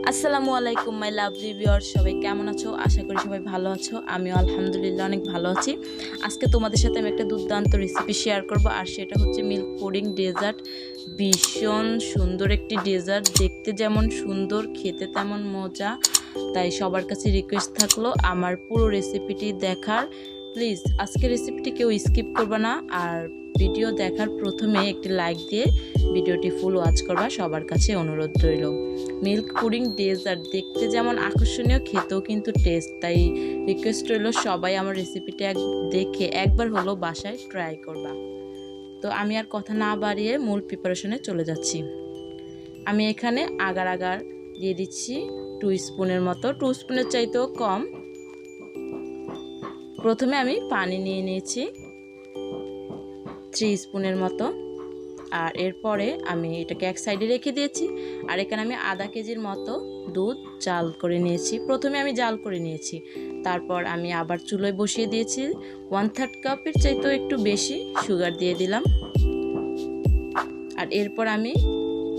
আসসালামু আলাইকুম my lovely viewers, সবাই কেমন আছো? আশা করি সবাই ভালো আছো। আমিও আলহামদুলিল্লাহ অনেক ভালো আছি। আজকে তোমাদের সাথে আমি একটা দুর্দান্ত রেসিপি শেয়ার করব, আর সেটা হচ্ছে মিল্ক পুডিং ডেজার্ট। ভীষণ সুন্দর একটি ডেজার্ট, দেখতে যেমন সুন্দর খেতে তেমন মজা। তাই সবার কাছে রিকোয়েস্ট থাকলো আমার পুরো রেসিপিটি দেখার। প্লিজ আজকে রেসিপিটি কেউ স্কিপ করবে না, আর ভিডিও দেখার প্রথমে একটি লাইক দিয়ে ভিডিওটি ফুল ওয়াচ করবা, সবার কাছে অনুরোধ রইল। মিল্ক পুডিং ডেজার্ট দেখতে যেমন আকর্ষণীয়, খেতেও কিন্তু টেস্ট। তাই রিকোয়েস্ট রইল সবাই আমার রেসিপিটা দেখে একবার হলো বাসায় ট্রাই করবা। তো আমি আর কথা না বাড়িয়ে মূল প্রিপারেশনে চলে যাচ্ছি। আমি এখানে আগার আগার দিয়ে দিচ্ছি 2 স্পুনের মতো, 2 স্পুনের চাইতেও কম। প্রথমে আমি পানি নিয়ে নিয়েছি 3 স্পুনের মতো, আর এরপরে আমি এটাকে এক সাইডে রেখে দিয়েছি। আর এখানে আমি আধা কেজির মতো দুধ জাল করে নিয়েছি। প্রথমে আমি জাল করে নিয়েছি, তারপর আমি আবার চুলোয় বসিয়ে দিয়েছি। 1/3 কাপের চাইতেও একটু বেশি সুগার দিয়ে দিলাম। আর এরপর আমি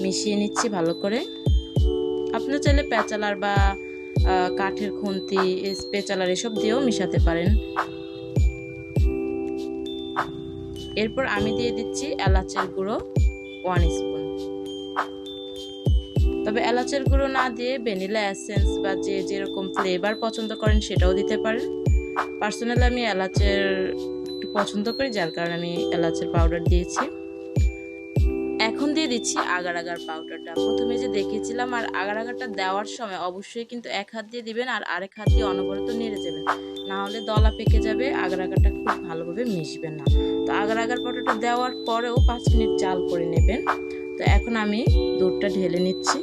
মিশিয়ে নিচ্ছি ভালো করে। আপনারা চাইলে পেঁচালার বা কাঠের খুন্তি, পেঁচালার এসব দিয়েও মিশাতে পারেন। এরপর আমি দিয়ে দিচ্ছি এলাচের গুঁড়ো 1 স্পুন। তবে এলাচের গুঁড়ো না দিয়ে ভ্যানিলা এসেন্স বা যে যেরকম ফ্লেভার পছন্দ করেন সেটাও দিতে পারেন। পার্সোনালি আমি এলাচের একটু পছন্দ করি, যার কারণে আমি এলাচের পাউডার দিয়েছি। এখন দিয়ে দিচ্ছি আগার আগার পাউডারটা। প্রথমে যে দেখিয়েছিলাম, আর আগার আগারটা দেওয়ার সময় অবশ্যই কিন্তু এক হাত দিয়ে দিবেন আর আরেক হাত দিয়ে অনবরত নেড়ে যাবেন, না হলে দলা পেকে যাবে, আগার আগারটা খুব ভালোভাবে মিশবে না। তো আগার আগার পাউডারটা দেওয়ার পরেও 5 মিনিট জাল করে নেবেন। তো এখন আমি দুধটা ঢেলে নিচ্ছি।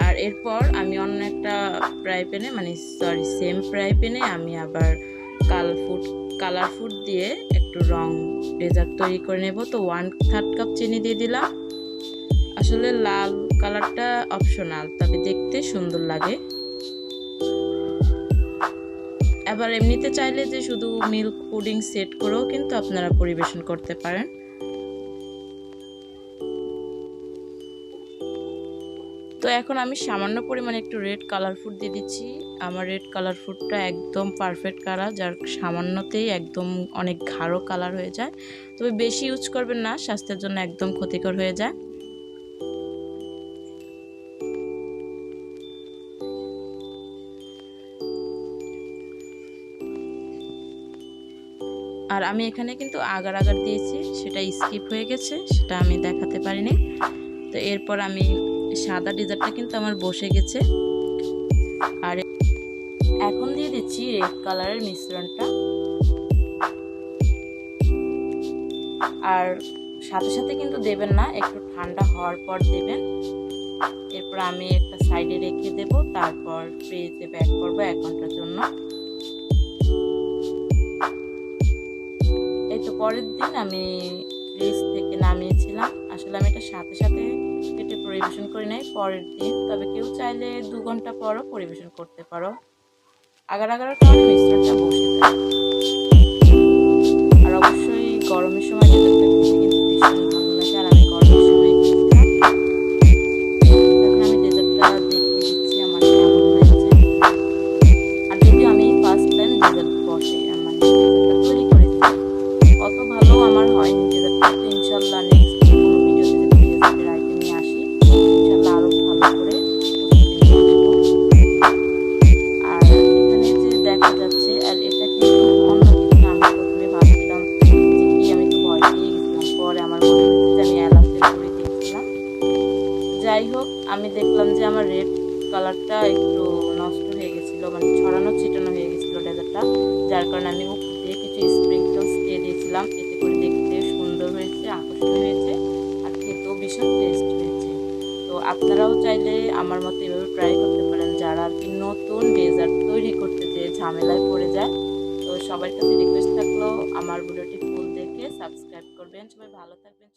আর এরপর আমি অন্য একটা ফ্রাই প্যানে, সেম ফ্রাই প্যানে আমি আবার কালার ফুড দিয়ে একটু রং ডেজার্ট তৈরি করে নেব। তো 1/3 কাপ চিনি দিয়ে দিলাম। আসলে লাল কালারটা অপশনাল, তবে দেখতে সুন্দর লাগে। এবার এমনিতে চাইলে যে শুধু মিল্ক পুডিং সেট করেও কিন্তু আপনারা পরিবেশন করতে পারেন। তো এখন আমি সামান্য পরিমাণে একটু রেড কালার ফুড দিয়ে দিচ্ছি। আমার রেড কালার ফুডটা একদম পারফেক্ট কালার, যার সামান্যতেই একদম অনেক গাঢ় কালার হয়ে যায়। তবে বেশি ইউজ করবেন না, স্বাস্থ্যের জন্য একদম ক্ষতিকর হয়ে যায়। আর আমি এখানে কিন্তু আগার আগার দিয়েছি, সেটা স্কিপ হয়ে গেছে, সেটা আমি দেখাতে পারিনি। তো এরপর আমি সাদা ডেজার্টটা কিন্তু আমার বসে গেছে। আর এখন দিয়ে দিচ্ছি রেড কালারের মিশ্রণটা। আর সাথে সাথে কিন্তু দেবেন না, একটু ঠান্ডা হওয়ার পর দেবেন। এরপর আমি একটা সাইডে রেখে দেব, তারপর ফ্রিজে ব্যাক করব 1 ঘন্টার জন্য। এই তো পরের দিন আমি ফ্রিজ থেকে নামিয়েছিলাম। আসলে আমি এটা সাথে সাথে কেটে পরিবেশন করি নাই, পরের দিন। তবে কেউ চাইলে 2 ঘন্টা পরও পরিবেশন করতে পারো। আগার আগারের কারণে মিশ্রণটা বসে যায়। আর অবশ্যই গরমের সময় ডেজার্টটা খেতে কিন্তু ভীষণ ভালো লাগে। আর আমি গরমের সময় খেয়েছিলাম। এখন আমি ডেজার্টটা দেখিয়ে দিচ্ছি আমার কেমন হয়েছে। আর যদিও আমি ফার্স্ট টাইম ডেজার্ট ডেজার্টটা তৈরি করেছি, অত ভালো আমার হয়নি ডেজার্টটা। তো ইনশাল্লাহ নেক্সট কোনো ভিডিওতে যদি ডেজার্টের আইটেম নিয়ে আসি, ইনশাল্লাহ আরও ভালো করে আর এখানে যে দেখা যাচ্ছে, আর এটা কিন্তু অন্য কিছু না। আমি প্রথমে ভাবছিলাম যে কি, আমি তো ভয় পেয়ে গেছিলাম। পরে আমার মনে হচ্ছে যে আমি এলাচের গুঁড়ি দিয়েছিলাম। যাই হোক, আমি দেখলাম যে আমার রেড কালারটা একটু নষ্ট হয়ে গেছিলো, ছড়ানো ছিটানো হয়ে গেছিলো ডেজার্টটা, যার কারণে আমি উপর দিয়ে কিছু স্প্রিঙ্কলস দিয়ে দিয়েছিলাম। এতে করে দেখতে সুন্দর হয়েছে, আকর্ষণীয় হয়েছে, আর খেতেও ভীষণ টেস্ট হয়েছে। তো আপনারাও চাইলে আমার মতো এভাবে ট্রাই করতে পারেন, যারা আর কি নতুন ডেজার্ট তৈরি করতে যেয়ে ঝামেলায় পড়ে যায়। তো সবার কাছে রিকোয়েস্ট থাকলো আমার ভিডিওটি ফুল দেখে সাবস্ক্রাইব করবেন। সবাই ভালো থাকবেন।